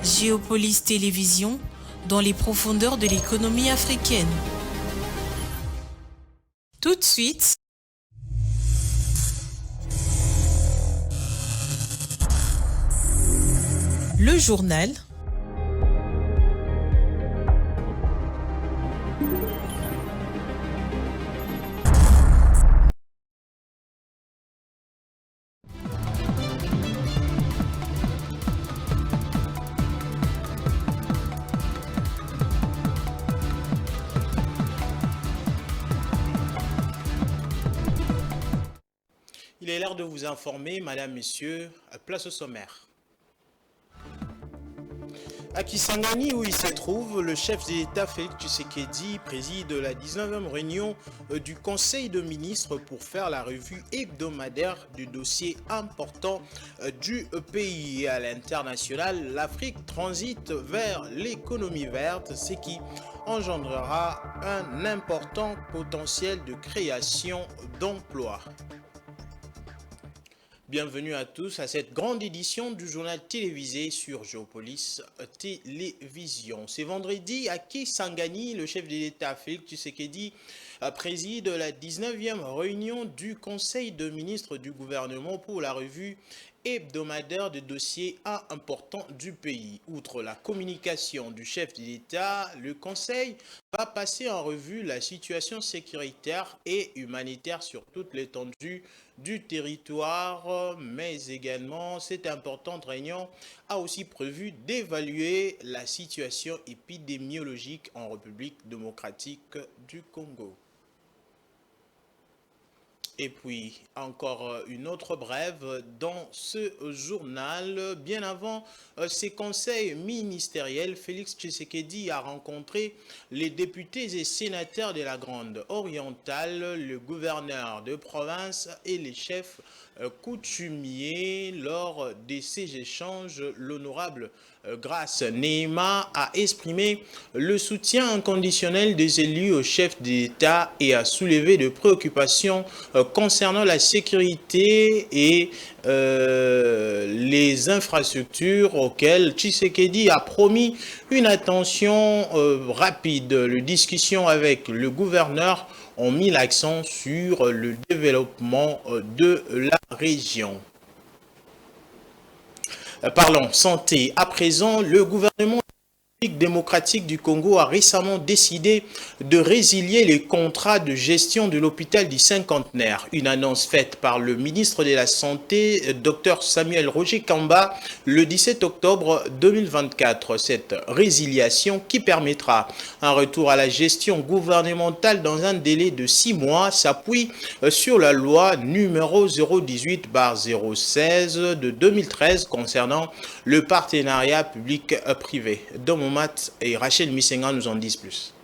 Géopolis Télévision, dans les profondeurs de l'économie africaine. Tout de suite, le journal. Il est l'heure de vous informer, Madame, Messieurs, place au sommaire. À Kisangani, où il se trouve, le chef de l'État Félix Tshisekedi préside la 19e réunion du Conseil de ministres pour faire la revue hebdomadaire du dossier important du pays. À l'international, l'Afrique transite vers l'économie verte, ce qui engendrera un important potentiel de création d'emplois. Bienvenue à tous à cette grande édition du journal télévisé sur Géopolis Télévision. C'est vendredi à Kisangani, le chef de l'État Félix Tshisekedi préside la 19e réunion du Conseil de ministres du gouvernement pour la revue hebdomadaire de dossiers importants du pays. Outre la communication du chef de l'État, le Conseil va passer en revue la situation sécuritaire et humanitaire sur toute l'étendue du territoire, mais également cette importante réunion a aussi prévu d'évaluer la situation épidémiologique en République démocratique du Congo. Et puis, encore une autre brève dans ce journal. Bien avant ces conseils ministériels, Félix Tshisekedi a rencontré les députés et sénateurs de la Grande Orientale, le gouverneur de province et les chefs coutumiers. Lors de ces échanges, l'honorable Grace Neema a exprimé le soutien inconditionnel des élus au chef d'État et a soulevé des préoccupations concernant la sécurité et les infrastructures auxquelles Tshisekedi a promis une attention rapide. Les discussions avec le gouverneur ont mis l'accent sur le développement de la région. Parlons santé. À présent, le gouvernement démocratique du Congo a récemment décidé de résilier les contrats de gestion de l'hôpital du Cinquantenaire. Une annonce faite par le ministre de la Santé, Dr Samuel Roger Kamba, le 17 octobre 2024. Cette résiliation qui permettra un retour à la gestion gouvernementale dans un délai de 6 mois s'appuie sur la loi numéro 018/016 de 2013 concernant le partenariat public-privé. Et Rachel Missenga nous en disent plus.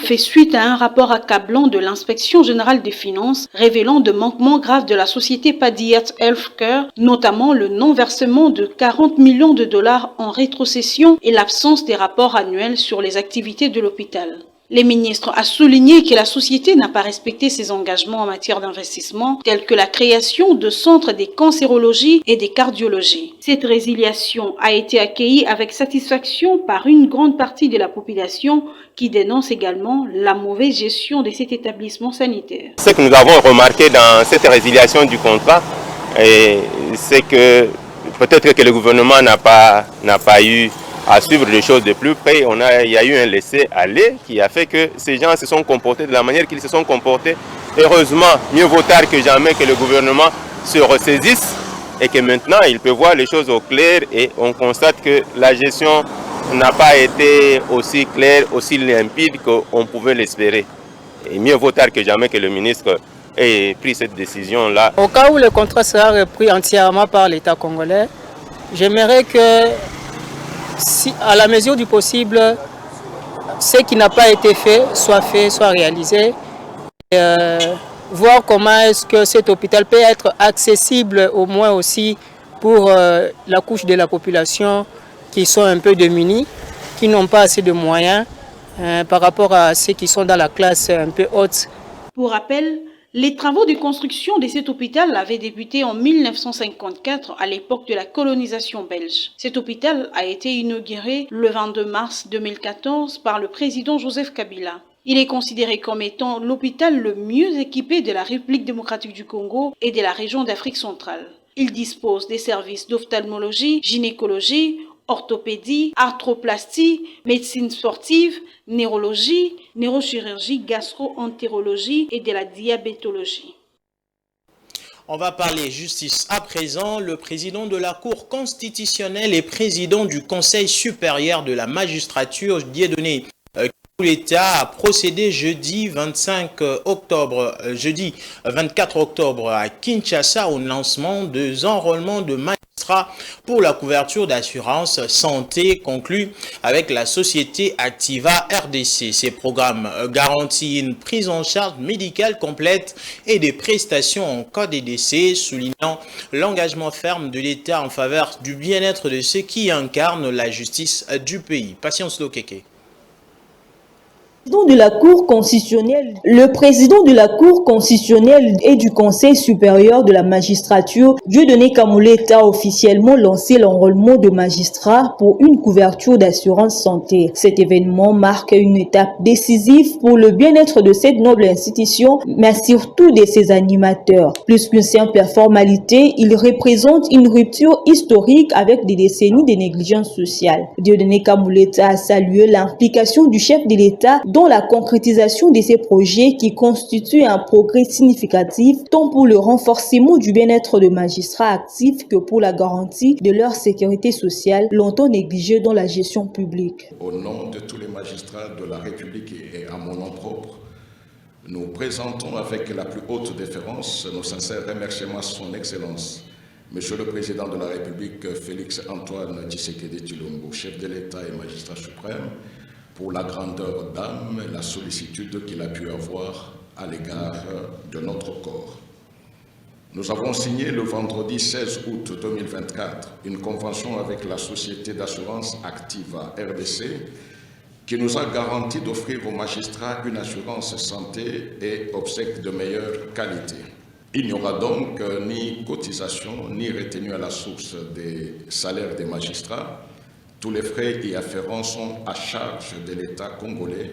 Fait suite à un rapport accablant de l'inspection générale des finances révélant de manquements graves de la société Padiat Healthcare, notamment le non-versement de 40 millions de dollars en rétrocession et l'absence des rapports annuels sur les activités de l'hôpital. Les ministres ont souligné que la société n'a pas respecté ses engagements en matière d'investissement, tels que la création de centres des cancérologies et des cardiologies. Cette résiliation a été accueillie avec satisfaction par une grande partie de la population qui dénonce également la mauvaise gestion de cet établissement sanitaire. Ce que nous avons remarqué dans cette résiliation du contrat, c'est que peut-être que le gouvernement n'a pas eu à suivre les choses de plus près. Il y a eu un laisser-aller qui a fait que ces gens se sont comportés de la manière qu'ils se sont comportés. Heureusement, mieux vaut tard que jamais que le gouvernement se ressaisisse et que maintenant il peut voir les choses au clair et on constate que la gestion n'a pas été aussi claire, aussi limpide qu'on pouvait l'espérer. Et mieux vaut tard que jamais que le ministre ait pris cette décision-là. Au cas où le contrat sera repris entièrement par l'État congolais, j'aimerais que, si, à la mesure du possible, ce qui n'a pas été fait, soit réalisé. Voir comment est-ce que cet hôpital peut être accessible au moins aussi pour la couche de la population qui sont un peu démunis, qui n'ont pas assez de moyens par rapport à ceux qui sont dans la classe un peu haute. Pour rappel, Les travaux de construction de cet hôpital avaient débuté en 1954 à l'époque de la colonisation belge. Cet hôpital a été inauguré le 22 mars 2014 par le président Joseph Kabila. Il est considéré comme étant l'hôpital le mieux équipé de la République démocratique du Congo et de la région d'Afrique centrale. Il dispose des services d'ophtalmologie, gynécologie, orthopédie, arthroplastie, médecine sportive, neurologie, neurochirurgie, gastro-entérologie et de la diabétologie. On va parler justice à présent. Le président de la Cour constitutionnelle et président du Conseil supérieur de la magistrature, Dieudonné l'État a procédé jeudi 24 octobre à Kinshasa au lancement des enrôlements de magistrats pour la couverture d'assurance santé conclu avec la société Activa RDC. Ces programmes garantissent une prise en charge médicale complète et des prestations en cas de décès, soulignant l'engagement ferme de l'État en faveur du bien-être de ceux qui incarnent la justice du pays. Patience Lokeke. Le président de la Cour constitutionnelle et du Conseil supérieur de la magistrature, Dieudonné Kamuleta, a officiellement lancé l'enrôlement de magistrats pour une couverture d'assurance santé. Cet événement marque une étape décisive pour le bien-être de cette noble institution, mais surtout de ses animateurs. Plus qu'une simple formalité, il représente une rupture historique avec des décennies de négligence sociale. Dieudonné Kamuleta a salué l'implication du chef de l'État dans la concrétisation de ces projets qui constituent un progrès significatif tant pour le renforcement du bien-être de magistrats actifs que pour la garantie de leur sécurité sociale longtemps négligée dans la gestion publique. Au nom de tous les magistrats de la République et à mon nom propre, nous présentons avec la plus haute déférence nos sincères remerciements à son Excellence, Monsieur le Président de la République, Félix Antoine Tshisekedi Tshilombo, chef de l'État et magistrat suprême, pour la grandeur d'âme et la sollicitude qu'il a pu avoir à l'égard de notre corps. Nous avons signé le vendredi 16 août 2024 une convention avec la société d'assurance Activa RDC qui nous a garanti d'offrir aux magistrats une assurance santé et obsèques de meilleure qualité. Il n'y aura donc ni cotisation ni retenue à la source des salaires des magistrats. Tous les frais y afférents sont à charge de l'État congolais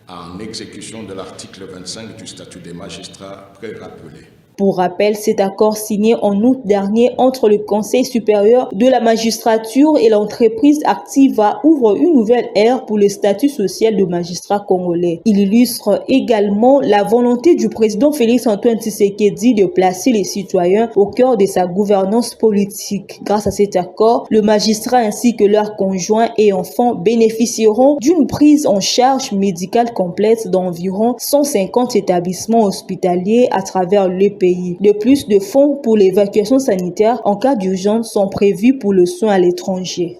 en exécution de l'article 25 du statut des magistrats pré-rappelé. Pour rappel, cet accord signé en août dernier entre le Conseil supérieur de la magistrature et l'entreprise Activa ouvre une nouvelle ère pour le statut social de magistrat congolais. Il illustre également la volonté du président Félix Antoine Tshisekedi de placer les citoyens au cœur de sa gouvernance politique. Grâce à cet accord, le magistrat ainsi que leurs conjoints et enfants bénéficieront d'une prise en charge médicale complète d'environ 150 établissements hospitaliers à travers le pays. De plus, de fonds pour l'évacuation sanitaire en cas d'urgence sont prévus pour le soin à l'étranger.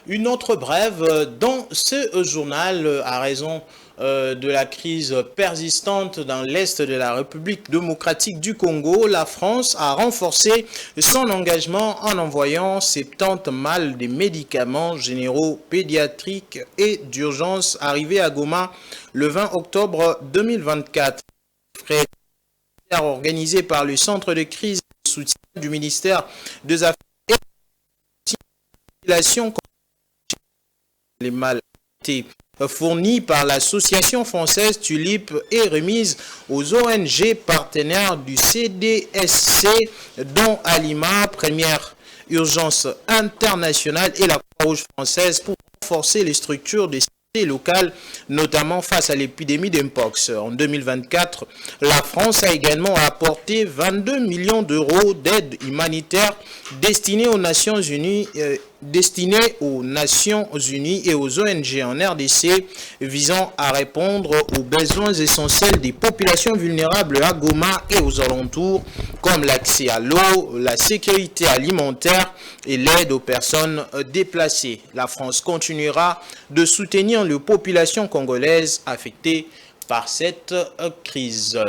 Une autre brève dans ce journal à raison de la crise persistante dans l'Est de la République démocratique du Congo, la France a renforcé son engagement en envoyant 70 malles de médicaments généraux pédiatriques et d'urgence arrivés à Goma le 20 octobre 2024. Organisé par le Centre de crise et de soutien du ministère des Affaires et de la population, les malles fournies par l'association française Tulipe et remises aux ONG partenaires du CDSC, dont Alima, Première Urgence Internationale et la Croix-Rouge française pour renforcer les structures des locales, notamment face à l'épidémie d'Mpox. En 2024, la France a également apporté 22 millions d'euros d'aide humanitaire destinée aux Nations Unies et aux ONG en RDC visant à répondre aux besoins essentiels des populations vulnérables à Goma et aux alentours, comme l'accès à l'eau, la sécurité alimentaire et l'aide aux personnes déplacées. La France continuera de soutenir les populations congolaises affectées par cette crise.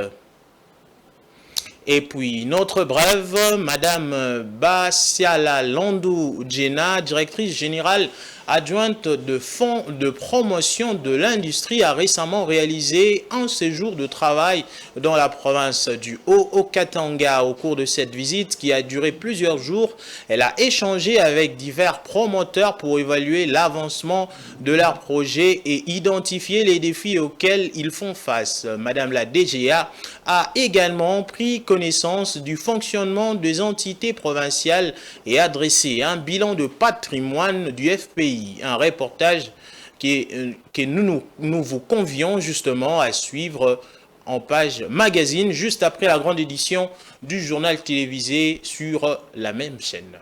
Et puis, notre brève, Madame Basiala Landou Djena, directrice générale adjointe de fonds de promotion de l'industrie, a récemment réalisé un séjour de travail dans la province du Haut-Katanga. Au cours de cette visite, qui a duré plusieurs jours, elle a échangé avec divers promoteurs pour évaluer l'avancement de leurs projets et identifier les défis auxquels ils font face. Madame la DGA a également pris connaissance du fonctionnement des entités provinciales et adressé un bilan de patrimoine du FPI. Un reportage que nous vous convions justement à suivre en page magazine, juste après la grande édition du journal télévisé sur la même chaîne.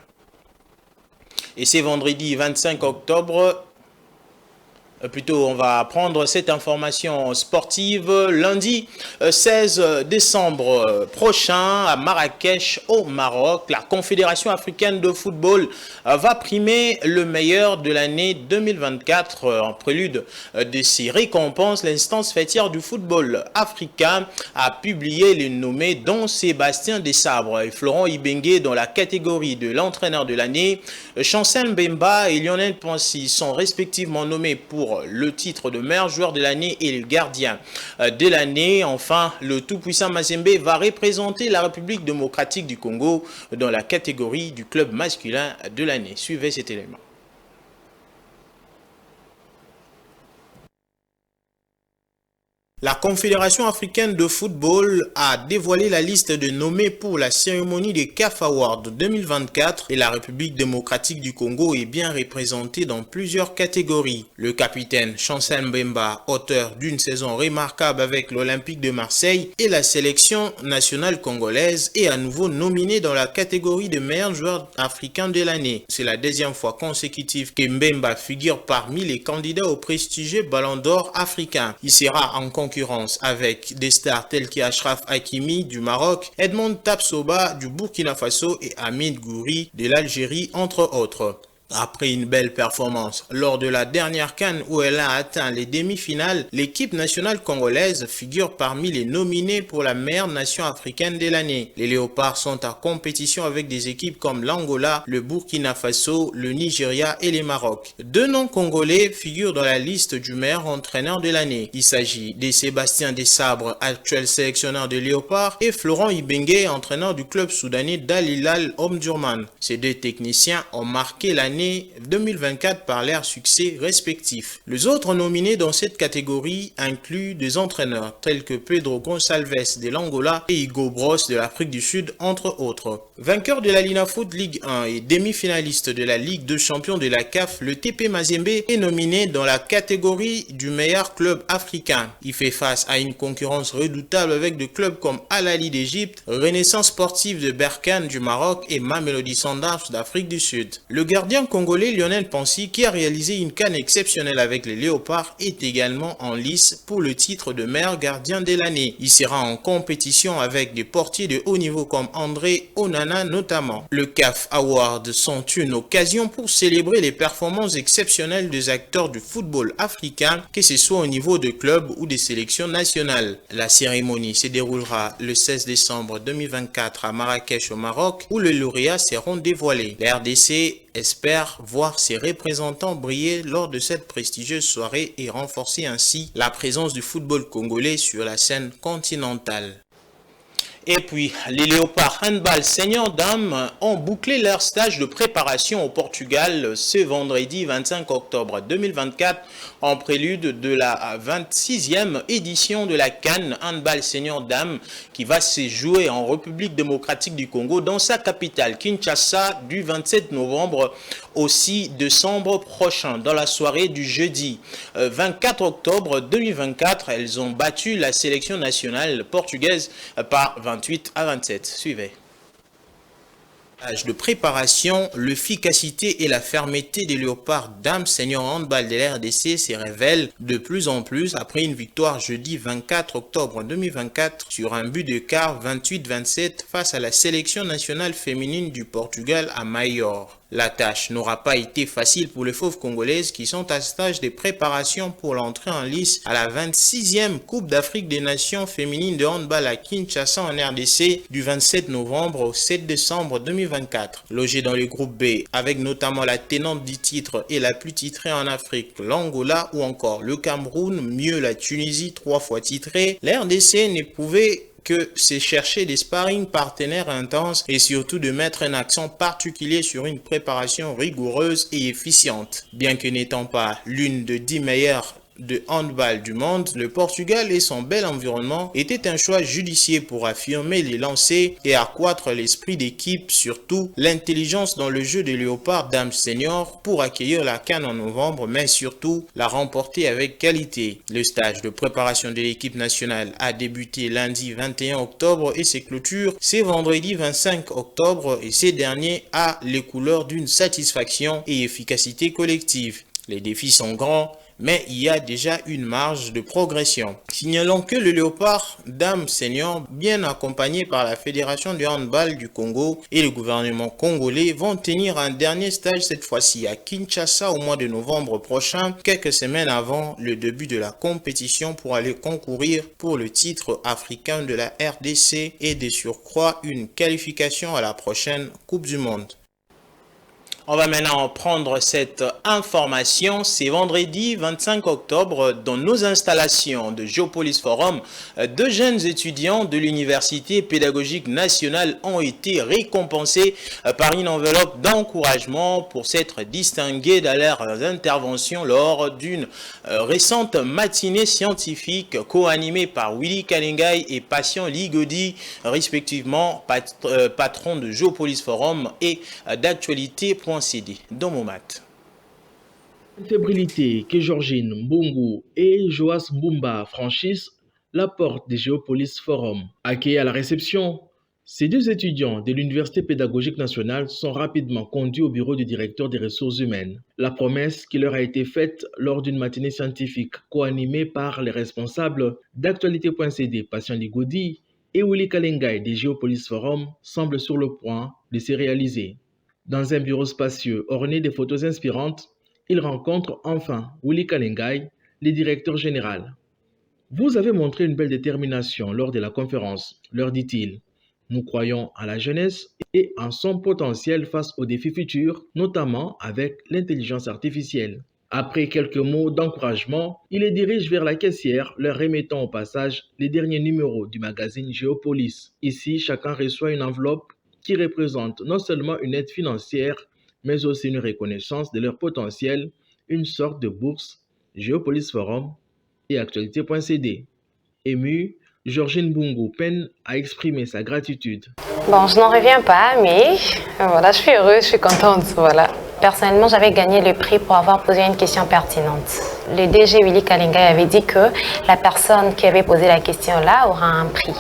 Et c'est vendredi 25 octobre. Plutôt, on va prendre cette information sportive. Lundi 16 décembre prochain, à Marrakech, au Maroc, la Confédération africaine de football va primer le meilleur de l'année 2024. En prélude de ces récompenses, l'instance fêtière du football africain a publié les nommés, dont Sébastien Desabre et Florent Ibenge dans la catégorie de l'entraîneur de l'année. Chancel Mbemba et Lionel Pensy sont respectivement nommés pour le titre de meilleur joueur de l'année et le gardien de l'année. Enfin, le tout-puissant Mazembe va représenter la République démocratique du Congo dans la catégorie du club masculin de l'année. Suivez cet élément. La Confédération africaine de football a dévoilé la liste de nommés pour la cérémonie des CAF Awards 2024 et la République démocratique du Congo est bien représentée dans plusieurs catégories. Le capitaine Chancel Mbemba, auteur d'une saison remarquable avec l'Olympique de Marseille et la sélection nationale congolaise, est à nouveau nominé dans la catégorie de meilleur joueur africain de l'année. C'est la deuxième fois consécutive que Mbemba figure parmi les candidats au prestigieux Ballon d'Or africain. Il sera en concurrence avec des stars tels qu'Achraf Hakimi du Maroc, Edmond Tapsoba du Burkina Faso et Hamid Gouiri de l'Algérie, entre autres. Après une belle performance lors de la dernière CAN où elle a atteint les demi-finales, l'équipe nationale congolaise figure parmi les nominés pour la meilleure nation africaine de l'année. Les Léopards sont en compétition avec des équipes comme l'Angola, le Burkina Faso, le Nigeria et le Maroc. Deux noms congolais figurent dans la liste du meilleur entraîneur de l'année. Il s'agit de Sébastien Desabre, actuel sélectionneur des Léopards, et Florent Ibenge, entraîneur du club soudanais d'Al Hilal Omdurman. Ces deux techniciens ont marqué l'année 2024 par leurs succès respectifs. Les autres nominés dans cette catégorie incluent des entraîneurs tels que Pedro Gonçalves de l'Angola et Hugo Bross de l'Afrique du Sud, entre autres. Vainqueur de la Linafoot Ligue 1 et demi-finaliste de la Ligue de champions de la CAF, le TP Mazembe est nominé dans la catégorie du meilleur club africain. Il fait face à une concurrence redoutable avec des clubs comme Al Ahly d'Égypte, Renaissance sportive de Berkane du Maroc et Mamelodi Sundowns d'Afrique du Sud. Le gardien congolais Lionel Pensy, qui a réalisé une CAN exceptionnelle avec les Léopards, est également en lice pour le titre de meilleur gardien de l'année. Il sera en compétition avec des portiers de haut niveau comme André Onana notamment. Le CAF Awards sont une occasion pour célébrer les performances exceptionnelles des acteurs du football africain, que ce soit au niveau de clubs ou des sélections nationales. La cérémonie se déroulera le 16 décembre 2024 à Marrakech au Maroc, où les lauréats seront dévoilés. La RDC espère voir ses représentants briller lors de cette prestigieuse soirée et renforcer ainsi la présence du football congolais sur la scène continentale. Et puis, les Léopards handball senior dames ont bouclé leur stage de préparation au Portugal ce vendredi 25 octobre 2024 en prélude de la 26e édition de la CAN handball senior dames qui va se jouer en République démocratique du Congo dans sa capitale Kinshasa du 27 novembre au 6 décembre prochain. Dans la soirée du jeudi 24 octobre 2024, elles ont battu la sélection nationale portugaise par 28 à 27. Suivez. De préparation, l'efficacité et la fermeté des Léopards dames senior handball de la RDC se révèlent de plus en plus après une victoire jeudi 24 octobre 2024 sur un but de quart 28-27 face à la sélection nationale féminine du Portugal à Maior. La tâche n'aura pas été facile pour les fauves congolaises qui sont à stage de préparation pour l'entrée en lice à la 26e Coupe d'Afrique des Nations féminines de handball à Kinshasa en RDC du 27 novembre au 7 décembre 2024. Logé dans le groupe B avec notamment la tenante du titre et la plus titrée en Afrique, l'Angola ou encore le Cameroun, mieux la Tunisie 3 fois titrée, la RDC ne pouvait que c'est chercher des sparring partenaires intenses et surtout de mettre un accent particulier sur une préparation rigoureuse et efficiente. Bien que n'étant pas l'une des 10 meilleures de handball du monde, le Portugal et son bel environnement étaient un choix judicieux pour affirmer les lancers et accroître l'esprit d'équipe, surtout l'intelligence dans le jeu des Léopards Dames Senior pour accueillir la CAN en novembre, mais surtout la remporter avec qualité. Le stage de préparation de l'équipe nationale a débuté lundi 21 octobre et ses clôtures c'est vendredi 25 octobre et ces derniers a les couleurs d'une satisfaction et efficacité collective. Les défis sont grands, mais il y a déjà une marge de progression. Signalons que le Léopard Dames Senior, bien accompagné par la Fédération du handball du Congo et le gouvernement congolais, vont tenir un dernier stage cette fois-ci à Kinshasa au mois de novembre prochain, quelques semaines avant le début de la compétition pour aller concourir pour le titre africain de la RDC et de surcroît une qualification à la prochaine Coupe du Monde. On va maintenant prendre cette information. C'est vendredi 25 octobre dans nos installations de Geopolis Forum. 2 jeunes étudiants de l'Université pédagogique nationale ont été récompensés par une enveloppe d'encouragement pour s'être distingués dans leurs interventions lors d'une récente matinée scientifique co-animée par Willy Kalingai et Patient Ligodi, respectivement patron de Geopolis Forum et d'actualité.cd. Dans mon mat. Fébrilité que Georgine Mbungu et Joas Mbumba franchissent la porte des Geopolis Forum. Accueillis à la réception, ces 2 étudiants de l'Université pédagogique nationale sont rapidement conduits au bureau du directeur des ressources humaines. La promesse qui leur a été faite lors d'une matinée scientifique co-animée par les responsables d'actualité.cd, Patient Ligodi et Willy Kalingai des Geopolis Forum semble sur le point de se réaliser. Dans un bureau spacieux orné de photos inspirantes, ils rencontrent enfin Willy Kalingai, le directeur général. Vous avez montré une belle détermination lors de la conférence, leur dit-il. Nous croyons à la jeunesse et en son potentiel face aux défis futurs, notamment avec l'intelligence artificielle. Après quelques mots d'encouragement, il les dirige vers la caissière, leur remettant au passage les derniers numéros du magazine Geopolis. Ici, chacun reçoit une enveloppe qui représente non seulement une aide financière, mais aussi une reconnaissance de leur potentiel, une sorte de bourse, Geopolis Forum et actualité.cd. Ému, Georgine Mbungu peine à exprimer sa gratitude. Bon, je n'en reviens pas, mais voilà, je suis heureuse, je suis contente, voilà. Personnellement, j'avais gagné le prix pour avoir posé une question pertinente. Le DG Willy Kalingai avait dit que la personne qui avait posé la question là aura un prix.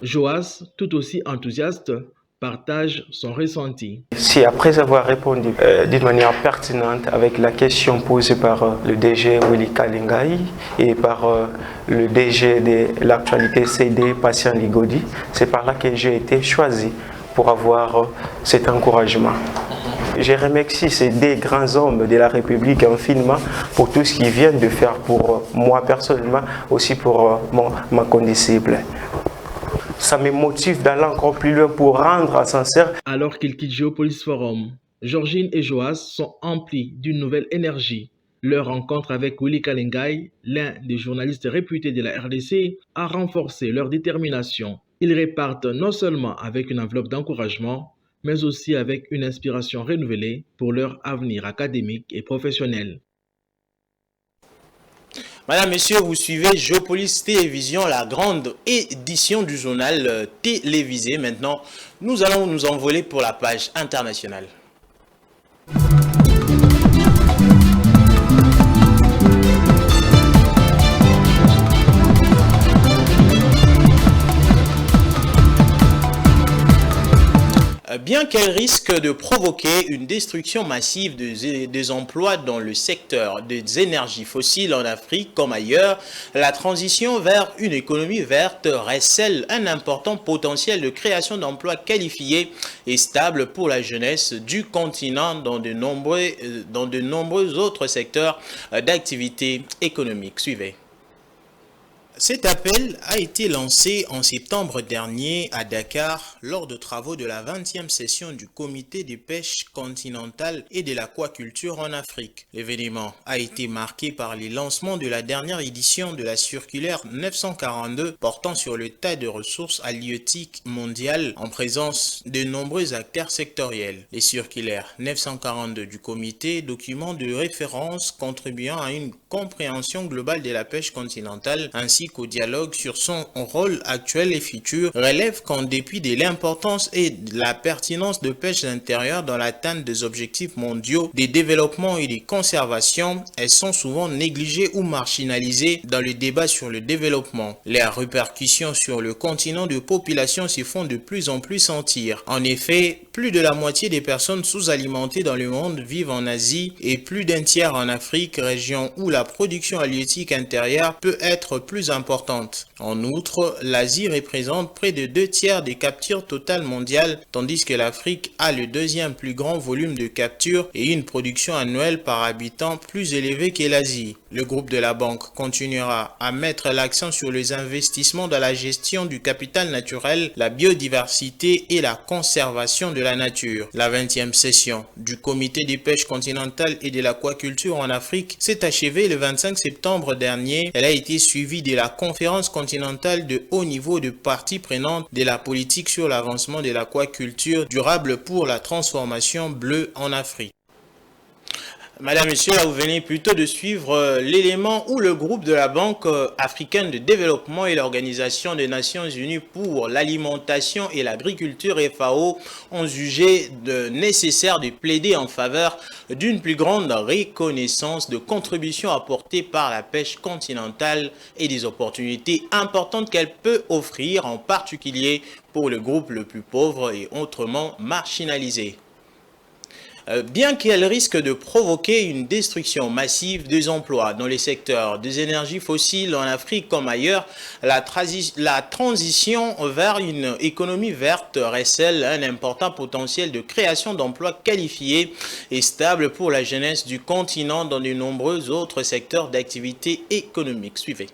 Joas, tout aussi enthousiaste, partage son ressenti. Si après avoir répondu d'une manière pertinente avec la question posée par le DG Willy Kalingai et par le DG de l'actualité CD, Patient Ligodi, c'est par là que j'ai été choisi pour avoir cet encouragement. Je remercie ces 2 grands hommes de la République infiniment pour tout ce qu'ils viennent de faire pour moi personnellement, aussi pour ma condisciple. Ça me motive d'aller encore plus loin pour rendre à sincère. Alors qu'ils quittent Geopolis Forum, Georgine et Joas sont emplis d'une nouvelle énergie. Leur rencontre avec Willy Kalingai, l'un des journalistes réputés de la RDC, a renforcé leur détermination. Ils repartent non seulement avec une enveloppe d'encouragement, mais aussi avec une inspiration renouvelée pour leur avenir académique et professionnel. Madame, Messieurs, vous suivez Geopolis Télévision, la grande édition du journal télévisé. Maintenant, nous allons nous envoler pour la page internationale. Bien qu'elle risque de provoquer une destruction massive des emplois dans le secteur des énergies fossiles en Afrique comme ailleurs, la transition vers une économie verte recèle un important potentiel de création d'emplois qualifiés et stables pour la jeunesse du continent dans de nombreux autres secteurs d'activité économique. Suivez. Cet appel a été lancé en septembre dernier à Dakar lors de travaux de la 20e session du Comité des pêches continentales et de l'aquaculture en Afrique. L'événement a été marqué par les lancements de la dernière édition de la circulaire 942 portant sur l'état de ressources halieutiques mondiales en présence de nombreux acteurs sectoriels. Les circulaires 942 du Comité, document de référence contribuant à une compréhension globale de la pêche continentale ainsi qu'au dialogue sur son rôle actuel et futur, relève qu'en dépit de l'importance et de la pertinence de pêche intérieure dans l'atteinte des objectifs mondiaux des développements et des conservations, elles sont souvent négligées ou marginalisées dans le débat sur le développement. Les répercussions sur le continent de population s'y font de plus en plus sentir. En effet, plus de la moitié des personnes sous-alimentées dans le monde vivent en Asie et plus d'un tiers en Afrique, région où la production halieutique intérieure peut être plus importante. En outre, l'Asie représente près de 2/3 des captures totales mondiales, tandis que l'Afrique a le deuxième plus grand volume de captures et une production annuelle par habitant plus élevée que l'Asie. Le groupe de la banque continuera à mettre l'accent sur les investissements dans la gestion du capital naturel, la biodiversité et la conservation de la nature. La 20e session du Comité des pêches continentales et de l'aquaculture en Afrique s'est achevée le 25 septembre dernier. Elle a été suivie de la conférence continentale de haut niveau de parties prenantes de la politique sur l'avancement de l'aquaculture durable pour la transformation bleue en Afrique. Madame, Monsieur, là vous venez plutôt de suivre l'élément où le groupe de la Banque africaine de développement et l'Organisation des Nations Unies pour l'alimentation et l'agriculture FAO ont jugé nécessaire de plaider en faveur d'une plus grande reconnaissance de contributions apportées par la pêche continentale et des opportunités importantes qu'elle peut offrir, en particulier pour le groupe le plus pauvre et autrement marginalisé. Bien qu'elle risque de provoquer une destruction massive des emplois dans les secteurs des énergies fossiles en Afrique comme ailleurs, la transition vers une économie verte recèle un important potentiel de création d'emplois qualifiés et stables pour la jeunesse du continent dans de nombreux autres secteurs d'activité économique. Suivez.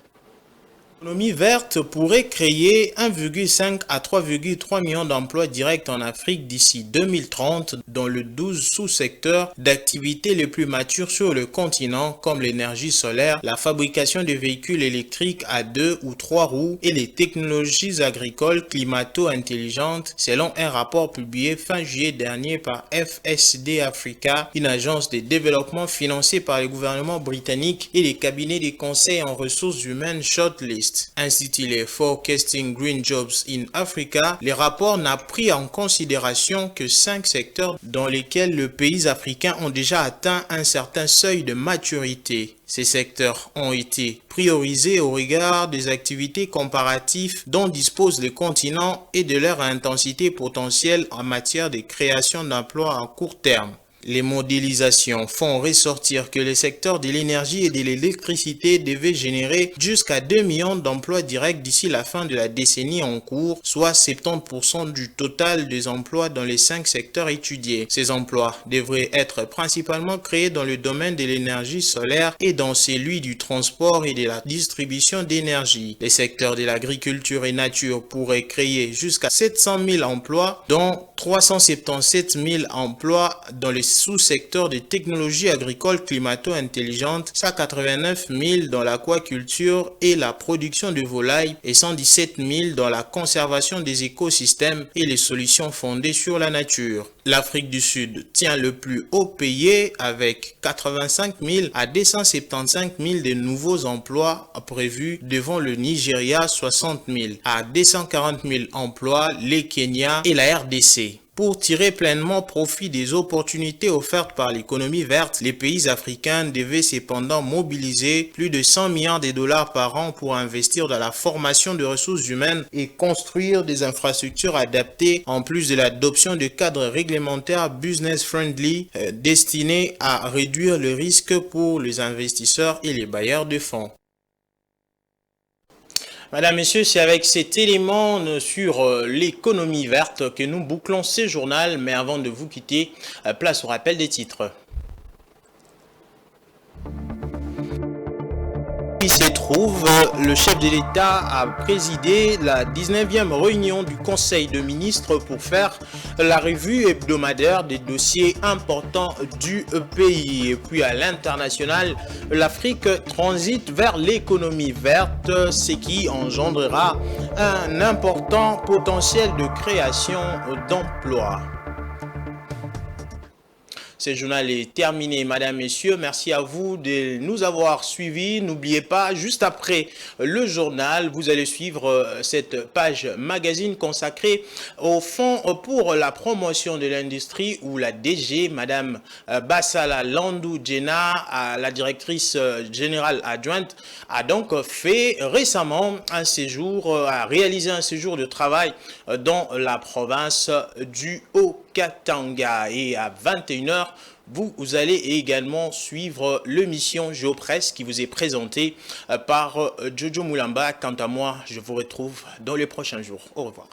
L'économie verte pourrait créer 1,5 à 3,3 millions d'emplois directs en Afrique d'ici 2030 dans les 12 sous-secteurs d'activité les plus matures sur le continent comme l'énergie solaire, la fabrication de véhicules électriques à 2 ou 3 roues et les technologies agricoles climato-intelligentes selon un rapport publié fin juillet dernier par FSD Africa, une agence de développement financée par le gouvernement britannique et les cabinets de conseil en ressources humaines Shortlist. Intitulé Forecasting Green Jobs in Africa, le rapport n'a pris en considération que 5 secteurs dans lesquels les pays africains ont déjà atteint un certain seuil de maturité. Ces secteurs ont été priorisés au regard des activités comparatives dont dispose le continent et de leur intensité potentielle en matière de création d'emplois à court terme. Les modélisations font ressortir que le secteur de l'énergie et de l'électricité devait générer jusqu'à 2 millions d'emplois directs d'ici la fin de la décennie en cours, soit 70% du total des emplois dans les 5 secteurs étudiés. Ces emplois devraient être principalement créés dans le domaine de l'énergie solaire et dans celui du transport et de la distribution d'énergie. Les secteurs de l'agriculture et nature pourraient créer jusqu'à 700 000 emplois, dont 377 000 emplois dans les sous-secteurs des technologies agricoles climato-intelligentes, 189 000 dans l'aquaculture et la production de volailles et 117 000 dans la conservation des écosystèmes et les solutions fondées sur la nature. L'Afrique du Sud tient le plus haut payé avec 85 000 à 275 000 de nouveaux emplois prévus devant le Nigeria 60 000 à 240 000 emplois, le Kenya et la RDC. Pour tirer pleinement profit des opportunités offertes par l'économie verte, les pays africains devaient cependant mobiliser plus de 100 milliards de dollars par an pour investir dans la formation de ressources humaines et construire des infrastructures adaptées, en plus de l'adoption de cadres réglementaires business-friendly destinés à réduire le risque pour les investisseurs et les bailleurs de fonds. Madame, Messieurs, c'est avec cet élément sur l'économie verte que nous bouclons ce journal. Mais avant de vous quitter, place au rappel des titres. Il se trouve, le chef de l'État a présidé la 19e réunion du Conseil de ministres pour faire la revue hebdomadaire des dossiers importants du pays. Et puis à l'international, l'Afrique transite vers l'économie verte, ce qui engendrera un important potentiel de création d'emplois. Ce journal est terminé, Madame, Messieurs. Merci à vous de nous avoir suivis. N'oubliez pas, juste après le journal, vous allez suivre cette page magazine consacrée au Fonds pour la promotion de l'industrie où la DG, Madame Bassala Landou Djena, la directrice générale adjointe, a donc fait récemment un séjour, a réalisé un séjour de travail dans la province du Haut-Katanga. Et à 21h, vous allez également suivre l'émission Géopresse qui vous est présentée par Jojo Moulamba. Quant à moi, je vous retrouve dans les prochains jours. Au revoir.